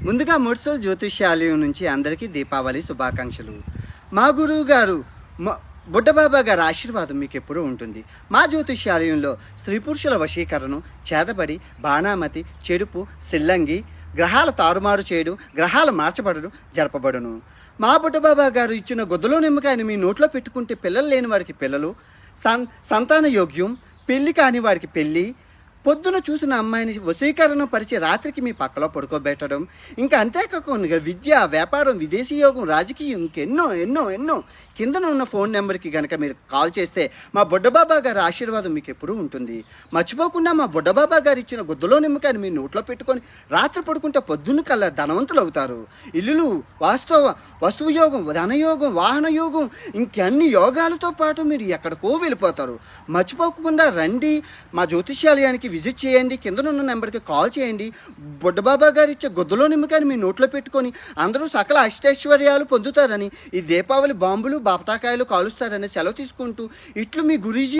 ముందుగా ముడ్సల్ జ్యోతిష్యాలయం నుంచి అందరికీ దీపావళి శుభాకాంక్షలు. మా గురువు గారు బుడ్డబాబా గారి ఆశీర్వాదం మీకు ఎప్పుడూ ఉంటుంది. మా జ్యోతిష్యాలయంలో స్త్రీ పురుషుల వశీకరణం, చేతబడి, బాణామతి, చెరుపు, సిల్లంగి, గ్రహాల తారుమారు చేయడం, గ్రహాలు మార్చబడడం జరపబడును. మా బుడ్డబాబా గారు ఇచ్చిన గొద్దలో నిమ్మకాయని మీ నోట్లో పెట్టుకుంటే పిల్లలు లేని వారికి పిల్లలు, సంతాన యోగ్యం, పెళ్ళి కాని వారికి పెళ్ళి, పొద్దున చూసిన అమ్మాయిని వశీకరణ పరిచే రాత్రికి మీ పక్కలో పడుకోబెట్టడం, ఇంకా అంతేకాకుండా విద్య, వ్యాపారం, విదేశీ యోగం, రాజకీయం, ఇంకెన్నో ఎన్నో ఎన్నో కిందన ఉన్న ఫోన్ నెంబర్కి కనుక మీరు కాల్ చేస్తే మా బుడ్డబాబా గారి ఆశీర్వాదం మీకు ఎప్పుడూ ఉంటుంది. మర్చిపోకుండా మా బుడ్డబాబా గారు ఇచ్చిన గుద్దలో నిమ్మకాయని మీ నోట్లో పెట్టుకొని రాత్రి పడుకుంటే పొద్దున్న కల్లా ధనవంతులు అవుతారు. ఇల్లులు, వస్తువు యోగం, ధనయోగం, వాహన యోగం, ఇంకన్ని యోగాలతో పాటు మీరు ఎక్కడికో వెళ్ళిపోతారు. మర్చిపోకుండా రండి, మా జ్యోతిష్యాలయానికి విజిట్ చేయండి. కిందనున్న నెంబర్కి కాల్ చేయండి. బుడ్డబాబా గారు ఇచ్చే గుద్దలో నిమ్మకాయని మీ నోట్లో పెట్టుకొని అందరూ సకల అష్టైశ్వర్యాలు పొందుతారని, ఈ దీపావళి బాంబులు, బాపటాకాయలు కాలుస్తారని సెలవు తీసుకుంటూ ఇట్లు మీ గురూజీ.